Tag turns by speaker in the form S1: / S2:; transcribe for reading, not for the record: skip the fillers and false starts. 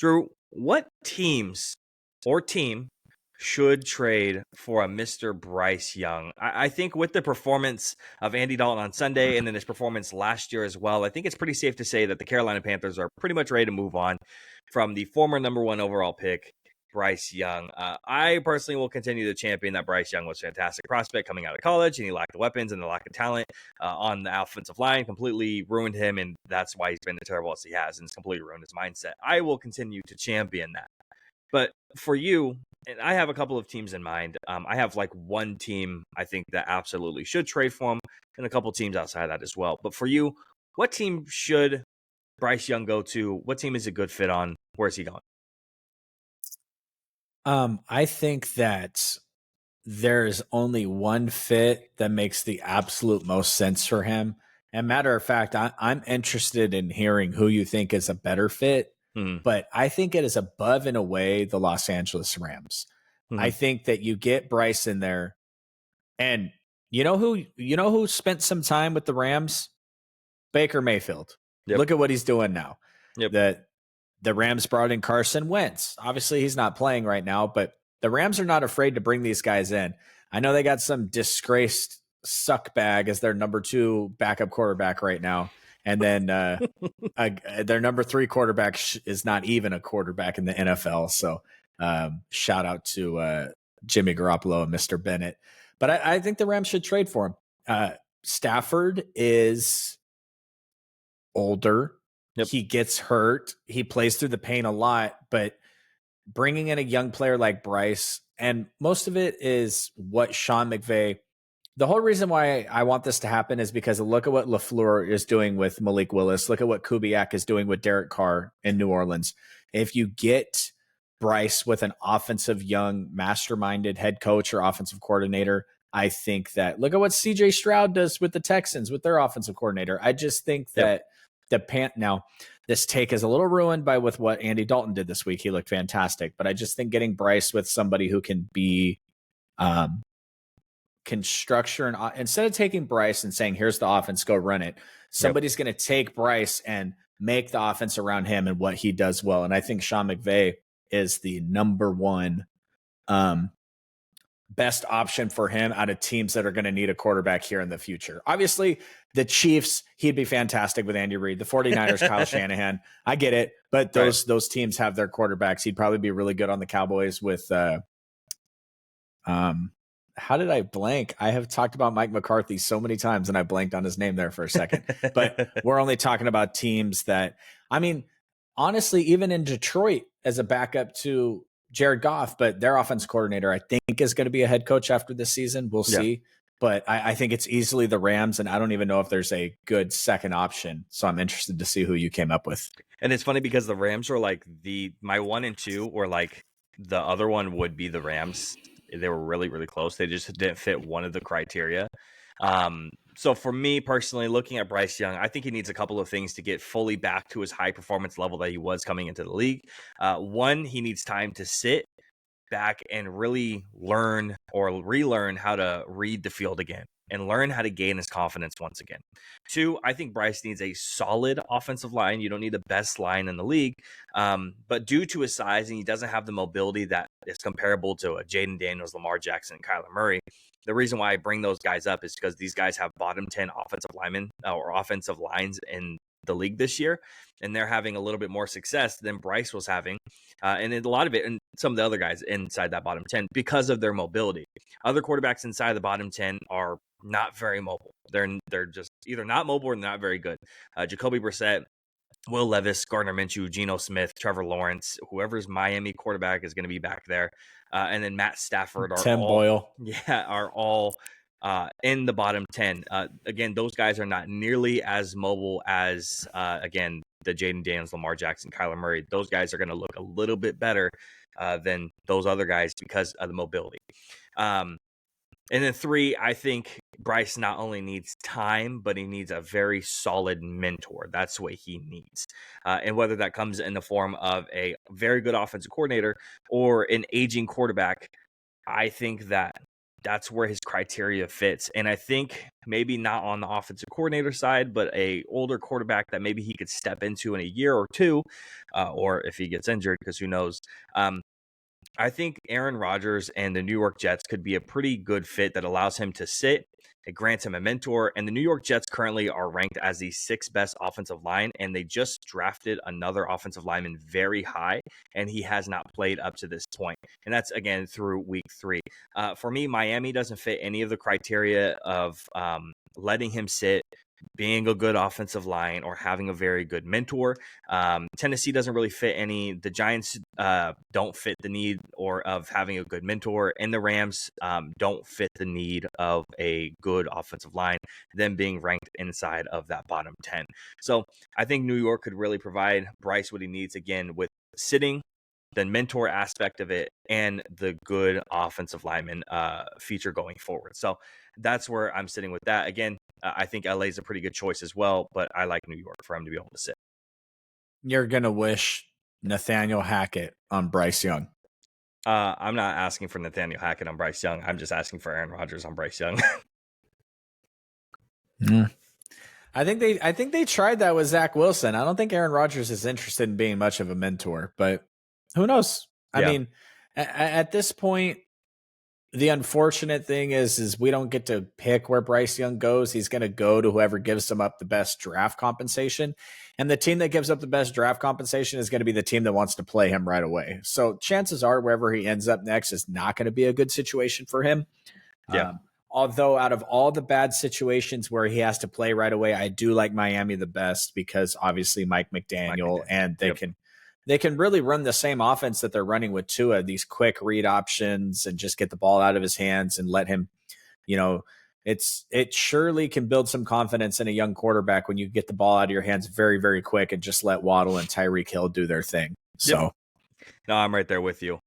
S1: Drew, what teams or team should trade for a Mr. Bryce Young? I think with the performance of Andy Dalton on Sunday and then his performance last year as well, I think it's pretty safe to say that the Carolina Panthers are pretty much ready to move on from the former number one overall pick, Bryce Young. I personally will continue to champion that Bryce Young was a fantastic prospect coming out of college, and he lacked the weapons and the lack of talent on the offensive line completely ruined him, and that's why he's been as terrible as he has, and it's completely ruined his mindset. I will continue to champion that. But for you, and I have a couple of teams in mind. I have like one team I think that absolutely should trade for him, and a couple teams outside of that as well. But for you, what team should Bryce Young go to? What team is a good fit on? Where's he going?
S2: I think that there's only one fit that makes the absolute most sense for him. And matter of fact, I'm interested in hearing who you think is a better fit, but I think it is above and away the Los Angeles Rams. I think that you get Bryce in there, and you know who spent some time with the Rams? Baker Mayfield.
S1: Yep.
S2: Look at what he's doing now.
S1: Yep.
S2: The Rams brought in Carson Wentz. Obviously, he's not playing right now, but the Rams are not afraid to bring these guys in. I know they got some disgraced suckbag as their number 2 backup quarterback right now. And then their number 3 quarterback is not even a quarterback in the NFL. So shout out to Jimmy Garoppolo and Mr. Bennett. But I think the Rams should trade for him. Stafford is older. Yep. He gets hurt. He plays through the pain a lot, but bringing in a young player like Bryce, and most of it is what Sean McVay, the whole reason why I want this to happen is because look at what LaFleur is doing with Malik Willis. Look at what Kubiak is doing with Derek Carr in New Orleans. If you get Bryce with an offensive young masterminded head coach or offensive coordinator, I think that look at what CJ Stroud does with the Texans with their offensive coordinator. I just think that now this take is a little ruined by with what Andy Dalton did this week. He looked fantastic, but I just think getting Bryce with somebody who can be can structure and instead of taking Bryce and saying here's the offense, go run it, somebody's going to take Bryce and make the offense around him and what he does well. And I think Sean McVay is the number one best option for him out of teams that are going to need a quarterback here in the future. Obviously, the Chiefs, he'd be fantastic with Andy Reid. The 49ers, Kyle Shanahan. I get it, but those teams have their quarterbacks. He'd probably be really good on the Cowboys with how did I blank? I have talked about Mike McCarthy so many times and I blanked on his name there for a second. But we're only talking about teams that, I mean, honestly, even in Detroit as a backup to Jared Goff, but their offense coordinator, I think, is going to be a head coach after this season. We'll see. But I think it's easily the Rams, and I don't even know if there's a good second option. So I'm interested to see who you came up with.
S1: And it's funny because the Rams were like my 1 and 2 were like the other one would be the Rams. They were really, really close. They just didn't fit one of the criteria. So for me personally, looking at Bryce Young, I think he needs a couple of things to get fully back to his high performance level that he was coming into the league. One, he needs time to sit back and really learn or relearn how to read the field again and learn how to gain his confidence once again. 2, I think Bryce needs a solid offensive line. You don't need the best line in the league, but due to his size and he doesn't have the mobility that is comparable to a Jaden Daniels, Lamar Jackson, and Kyler Murray. The reason why I bring those guys up is because these guys have bottom 10 offensive linemen or offensive lines in the league this year, and they're having a little bit more success than Bryce was having, and a lot of it, and some of the other guys inside that bottom 10 because of their mobility. Other quarterbacks inside the bottom 10 are not very mobile. They're just either not mobile or not very good. Jacoby Brissett, Will Levis, Gardner Minshew, Geno Smith, Trevor Lawrence, whoever's Miami quarterback is going to be back there. And then Matt Stafford
S2: Tim Boyle.
S1: Are all in the bottom 10. Again, those guys are not nearly as mobile as, again, the Jaden Daniels, Lamar Jackson, Kyler Murray. Those guys are going to look a little bit better than those other guys because of the mobility. And then 3, I think Bryce not only needs time, but he needs a very solid mentor. That's what he needs. And whether that comes in the form of a very good offensive coordinator or an aging quarterback, I think that that's where his criteria fits. And I think maybe not on the offensive coordinator side, but a older quarterback that maybe he could step into in a year or two, or if he gets injured, because who knows. I think Aaron Rodgers and the New York Jets could be a pretty good fit that allows him to sit. It grants him a mentor. And the New York Jets currently are ranked as the 6th best offensive line. And they just drafted another offensive lineman very high. And he has not played up to this point. And that's, again, through week 3. For me, Miami doesn't fit any of the criteria of letting him sit, being a good offensive line, or having a very good mentor. Tennessee doesn't really fit any. The Giants don't fit the need of having a good mentor, and the Rams don't fit the need of a good offensive line, them being ranked inside of that bottom 10. So I think New York could really provide Bryce what he needs, again, with sitting, the mentor aspect of it, and the good offensive lineman feature going forward. So that's where I'm sitting with that. Again, I think LA is a pretty good choice as well, but I like New York for him to be able to sit.
S2: You're going to wish Nathaniel Hackett on Bryce Young.
S1: I'm not asking for Nathaniel Hackett on Bryce Young. I'm just asking for Aaron Rodgers on Bryce Young.
S2: I think they tried that with Zach Wilson. I don't think Aaron Rodgers is interested in being much of a mentor, but who knows? I mean, at this point, the unfortunate thing is we don't get to pick where Bryce Young goes. He's going to go to whoever gives him up the best draft compensation. And the team that gives up the best draft compensation is going to be the team that wants to play him right away. So chances are wherever he ends up next is not going to be a good situation for him.
S1: Yeah.
S2: Although out of all the bad situations where he has to play right away, I do like Miami the best because obviously Mike McDaniel, and they can really run the same offense that they're running with Tua, these quick read options, and just get the ball out of his hands and let him, it surely can build some confidence in a young quarterback when you get the ball out of your hands very, very quick and just let Waddle and Tyreek Hill do their thing. So,
S1: no, I'm right there with you.